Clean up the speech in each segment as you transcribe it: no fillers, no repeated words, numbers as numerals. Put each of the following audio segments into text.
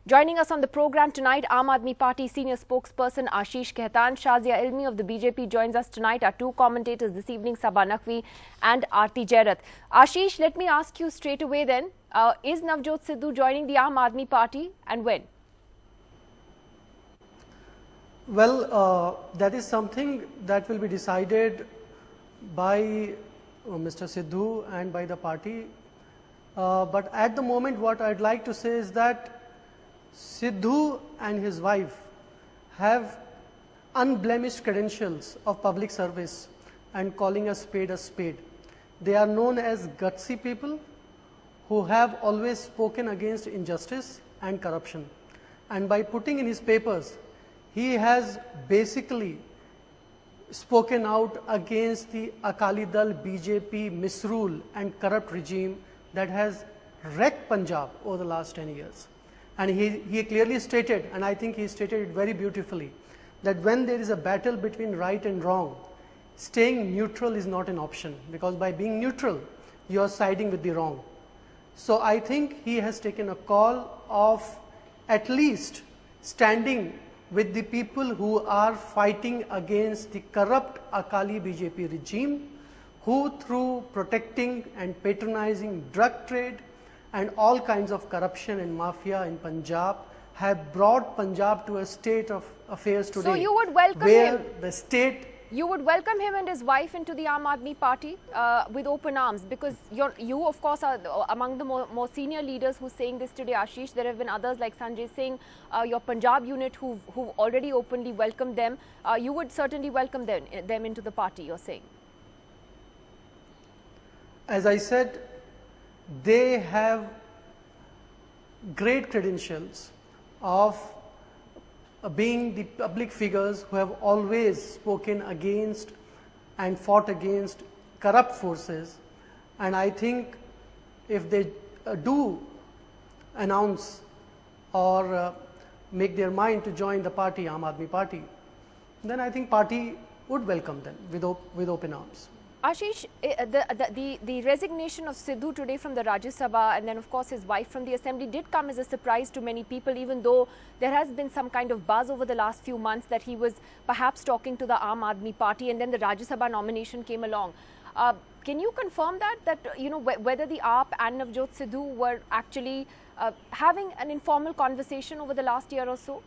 Joining us on the program tonight, Aam Aadmi Party senior spokesperson Ashish Khaitan. Shazia Ilmi of the BJP joins us tonight. Our two commentators this evening, Sabha Naqvi and Aarti Jairath. Ashish, let me ask you straight away then, is Navjot Sidhu joining the Aam Aadmi Party and when? Well, that is something that will be decided by Mr. Sidhu and by the party. But at the moment, what I'd like to say is that Sidhu and his wife have unblemished credentials of public service and calling a spade a spade. They are known as gutsy people who have always spoken against injustice and corruption. And by putting in his papers, he has basically spoken out against the Akali Dal BJP misrule and corrupt regime that has wrecked Punjab over the last 10 years. And he clearly stated, and I think he stated it very beautifully, that when there is a battle between right and wrong, staying neutral is not an option, because by being neutral, you are siding with the wrong. So I think he has taken a call of at least standing with the people who are fighting against the corrupt Akali BJP regime, who through protecting and patronizing drug trade and all kinds of corruption and mafia in Punjab have brought Punjab to a state of affairs today. So you would welcome where him? The state... You would welcome him and his wife into the Aam Aadmi Party with open arms, because you of course are among the more senior leaders who's saying this today, Ashish. There have been others like Sanjay Singh, your Punjab unit who've already openly welcomed them. You would certainly welcome them into the party, you're saying? As I said, they have great credentials of being the public figures who have always spoken against and fought against corrupt forces. And I think if they do announce or make their mind to join the party, Aam Aadmi Party, then I think party would welcome them with open arms. Ashish, the resignation of Sidhu today from the Rajya Sabha and then of course his wife from the Assembly did come as a surprise to many people, even though there has been some kind of buzz over the last few months that he was perhaps talking to the Aam Aadmi Party, and then the Rajya Sabha nomination came along. Can you confirm that you know, whether the AAP and Navjot Sidhu were actually having an informal conversation over the last year or so?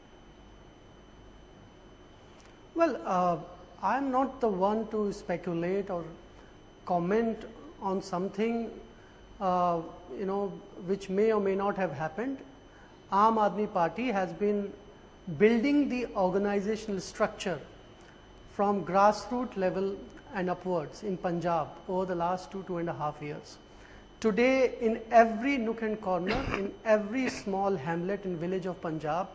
Well, I am not the one to speculate or comment on something you know, which may or may not have happened. Aam Aadmi Party has been building the organizational structure from grassroots level and upwards in Punjab over the last 2.5 years. Today, in every nook and corner, in every small hamlet and village of Punjab,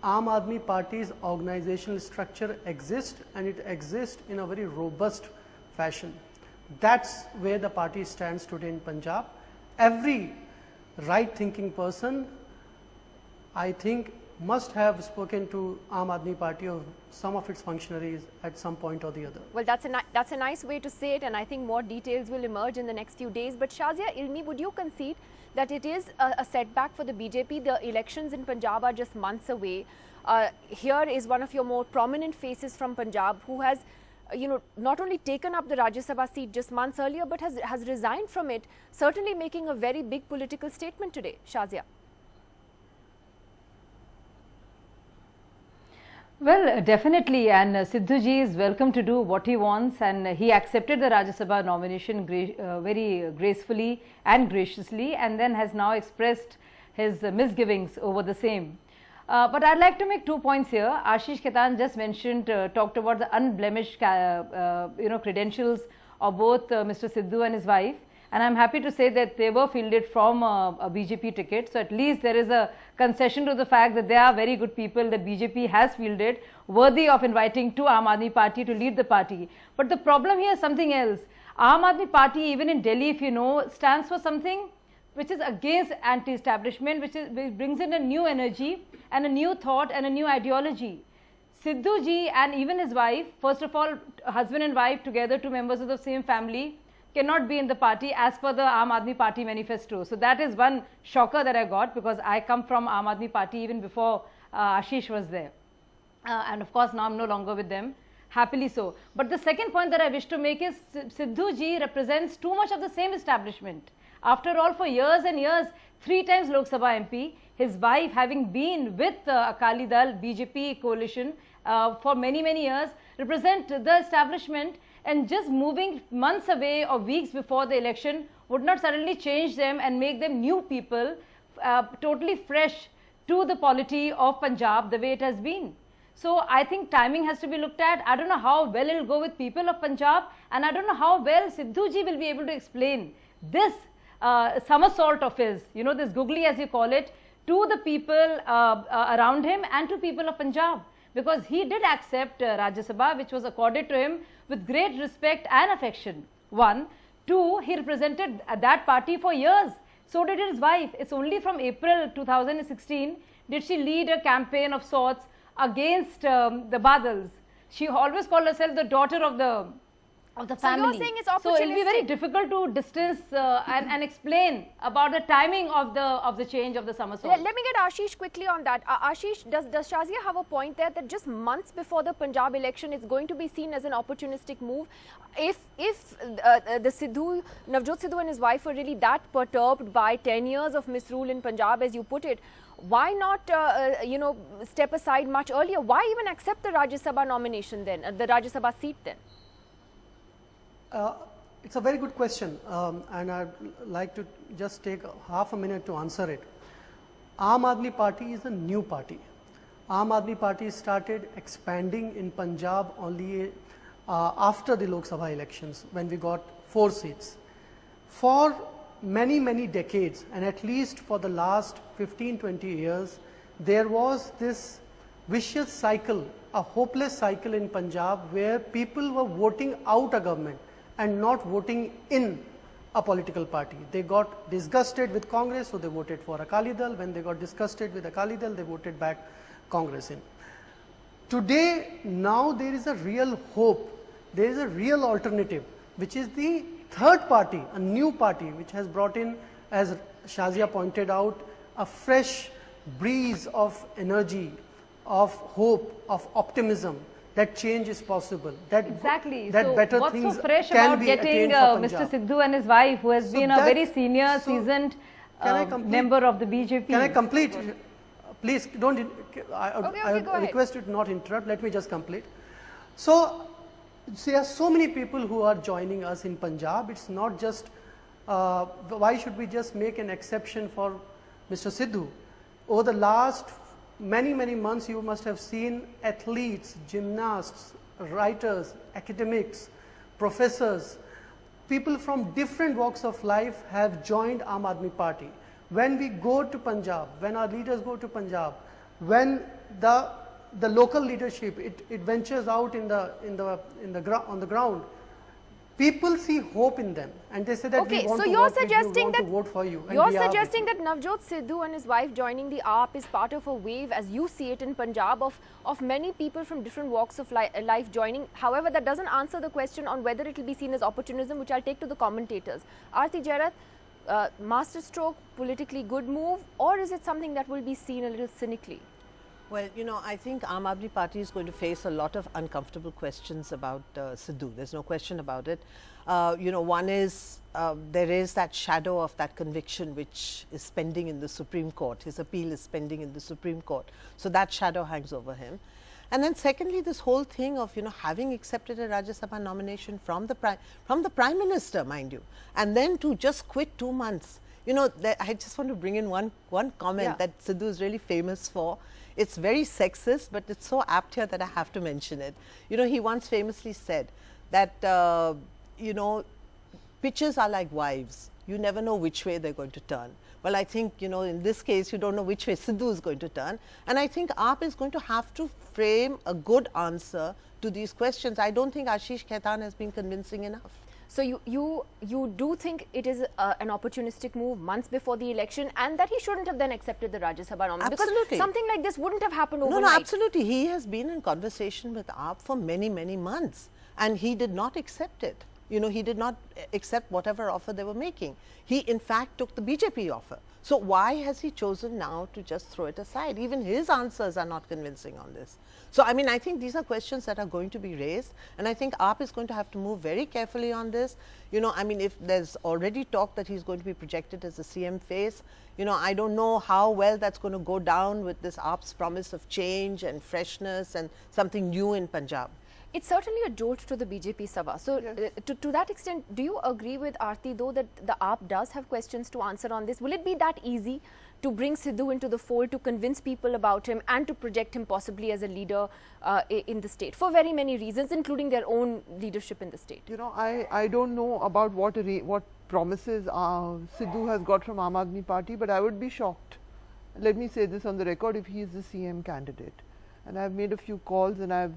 Aam Aadmi Party's organizational structure exists, and it exists in a very robust fashion. That's where the party stands today in Punjab. Every right-thinking person, I think, must have spoken to Aam Aadmi Party or some of its functionaries at some point or the other. Well, that's a nice way to say it, and I think more details will emerge in the next few days. But Shazia Ilmi, would you concede that it is a setback for the BJP? The elections in Punjab are just months away. Here is one of your more prominent faces from Punjab who has, you know, not only taken up the Rajya Sabha seat just months earlier, but has resigned from it, certainly making a very big political statement today. Shazia. Well, definitely, and Sidhu ji is welcome to do what he wants, and he accepted the Rajya Sabha nomination very gracefully and graciously, and then has now expressed his misgivings over the same. But I'd like to make 2 points here. Ashish Khaitan just mentioned, talked about the unblemished credentials of both Mr. Sidhu and his wife. And I'm happy to say that they were fielded from a BJP ticket. So at least there is a concession to the fact that they are very good people that BJP has fielded, worthy of inviting to Aam Aadmi Party to lead the party. But the problem here is something else. Aam Aadmi Party, even in Delhi, if you know, stands for something which is against anti-establishment, which brings in a new energy and a new thought and a new ideology. Sidhu ji and even his wife, first of all, husband and wife together, two members of the same family, cannot be in the party as per the Aam Aadmi Party manifesto. So that is one shocker that I got, because I come from Aam Aadmi Party even before Ashish was there. And of course now I'm no longer with them, happily so. But the second point that I wish to make is Sidhu ji represents too much of the same establishment. After all, for years and years, 3 times Lok Sabha MP, his wife having been with Akali Dal BJP coalition for many years, represent the establishment, and just moving months away or weeks before the election would not suddenly change them and make them new people, totally fresh to the polity of Punjab the way it has been. So I think timing has to be looked at. I don't know how well it will go with people of Punjab, and I don't know how well Sidhu ji will be able to explain this somersault of his, you know, this googly as you call it, to the people around him and to people of Punjab. Because he did accept Rajya Sabha, which was accorded to him with great respect and affection. 1. 2, he represented that party for years. So did his wife. It's only from April 2016 did she lead a campaign of sorts against the Badals. She always called herself the daughter of the family. So you're saying it's opportunistic. So it will be very difficult to distance and explain about the timing of the change of the somersault. Let me get Ashish quickly on that. Ashish, does Shazia have a point there that just months before the Punjab election, it's going to be seen as an opportunistic move? If the Navjot Sidhu and his wife were really that perturbed by 10 years of misrule in Punjab, as you put it, why not, step aside much earlier? Why even accept the Rajya Sabha nomination then, the Rajya Sabha seat then? It's a very good question, and I'd like to just take half a minute to answer it. Aam Aadmi Party is a new party. Aam Aadmi Party started expanding in Punjab only after the Lok Sabha elections, when we got 4 seats. For many decades, and at least for the last 15-20 years, there was this vicious cycle, a hopeless cycle in Punjab, where people were voting out a government and not voting in a political party. They got disgusted with Congress, so they voted for Akali Dal. When they got disgusted with Akali Dal, they voted back Congress in. Today, now there is a real hope, there is a real alternative, which is the third party, a new party, which has brought in, as Shazia pointed out, a fresh breeze of energy, of hope, of optimism, that change is possible. That exactly. That so better what's things so fresh can about be getting Mr. Sidhu and his wife, who has been a very senior, seasoned member of the BJP? Can I complete? Please don't. Okay, I request you to not interrupt. Let me just complete. So, there are so many people who are joining us in Punjab. It's not just, why should we just make an exception for Mr. Sidhu? Over the last many months, you must have seen athletes, gymnasts, writers, academics, professors, people from different walks of life have joined Aam Aadmi Party. When we go to Punjab, when our leaders go to Punjab, when the local leadership it ventures out on the ground, people see hope in them, and they say that okay, we want so to you're work suggesting with you, we want that to vote for you. And you're we are suggesting with that Navjot Sidhu and his wife joining the AAP is part of a wave, as you see it in Punjab, of many people from different walks of life joining. However, that doesn't answer the question on whether it will be seen as opportunism, which I'll take to the commentators. Aarti Jairat, masterstroke, politically good move, or is it something that will be seen a little cynically? Well, you know, I think Aam Aadmi Party is going to face a lot of uncomfortable questions about Sidhu. There's no question about it. One is there is that shadow of that conviction which is pending in the Supreme Court. His appeal is pending in the Supreme Court. So that shadow hangs over him. And then secondly, this whole thing of, having accepted a Rajya Sabha nomination from the Prime Minister, mind you, and then to just quit 2 months. I just want to bring in one comment that Sidhu is really famous for. It's very sexist, but it's so apt here that I have to mention it. He once famously said that, pitches are like wives. You never know which way they're going to turn. Well, I think, in this case, you don't know which way Sidhu is going to turn. And I think AAP is going to have to frame a good answer to these questions. I don't think Ashish Khaitan has been convincing enough. So you do think it is an opportunistic move months before the election, and that he shouldn't have then accepted the Rajya Sabha nomination? Absolutely. Because something like this wouldn't have happened overnight. No, absolutely. He has been in conversation with AAP for many months, and he did not accept it. You know, he did not accept whatever offer they were making. He in fact took the BJP offer. So why has he chosen now to just throw it aside? Even his answers are not convincing on this. So I mean, I think these are questions that are going to be raised, and I think AAP is going to have to move very carefully on this. You know, I mean, if there's already talk that he's going to be projected as the CM face, you know, I don't know how well that's going to go down with this AAP's promise of change and freshness and something new in Punjab. It's certainly a jolt to the BJP Sabha. So, Yes. To that extent, do you agree with Aarti, though, that the AAP does have questions to answer on this? Will it be that easy to bring Sidhu into the fold, to convince people about him and to project him possibly as a leader in the state for very many reasons, including their own leadership in the state? You know, I don't know about what promises Sidhu has got from Aam Aadmi Party, but I would be shocked. Let me say this on the record, if he is the CM candidate. And I've made a few calls, and I've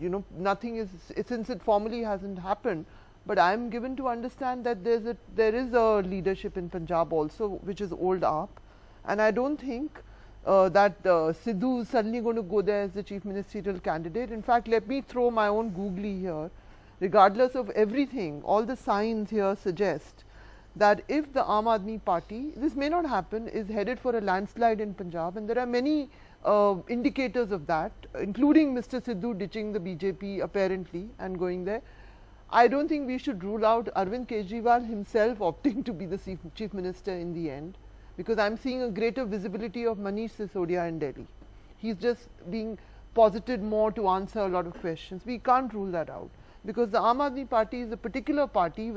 you know, nothing is, since it formally hasn't happened, but I am given to understand that there is a leadership in Punjab also, which is old AAP, and I don't think that Sidhu is suddenly going to go there as the chief ministerial candidate. In fact, let me throw my own googly here. Regardless of everything, all the signs here suggest that if the Aam Aadmi Party, this may not happen, is headed for a landslide in Punjab, and there are many indicators of that, including Mr. Sidhu ditching the BJP apparently and going there. I don't think we should rule out Arvind Kejriwal himself opting to be the chief minister in the end, because I'm seeing a greater visibility of Manish Sisodia in Delhi. He's just being posited more to answer a lot of questions. We can't rule that out, because the Aam Aadmi Party is a particular party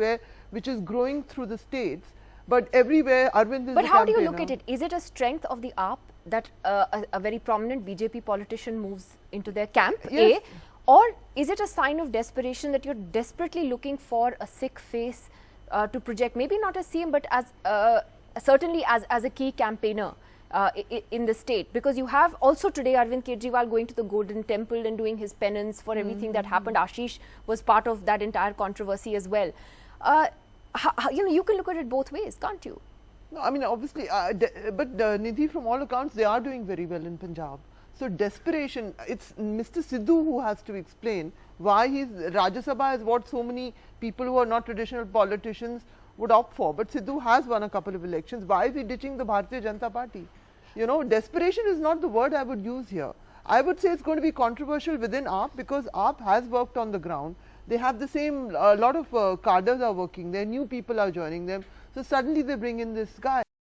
which is growing through the states, but everywhere Arvind is But the how do you campaigner. look at it? Is it a strength of the AAP that a very prominent BJP politician moves into their camp, Yes. A? Or is it a sign of desperation that you're desperately looking for a sick face to project, maybe not as CM, but as certainly as a key campaigner in the state? Because you have also today Arvind Kejriwal going to the Golden Temple and doing his penance for everything that happened. Ashish was part of that entire controversy as well. You know, you can look at it both ways, can't you? No, I mean, obviously, but Nidhi, from all accounts, they are doing very well in Punjab. So desperation, it's Mr. Sidhu who has to explain why Rajya Sabha is what so many people who are not traditional politicians would opt for. But Sidhu has won a couple of elections. Why is he ditching the Bharatiya Janata Party? You know, desperation is not the word I would use here. I would say it's going to be controversial within AAP, because AAP has worked on the ground. They have the same, a lot of cadres are working there, new people are joining them. So suddenly they bring in this guy.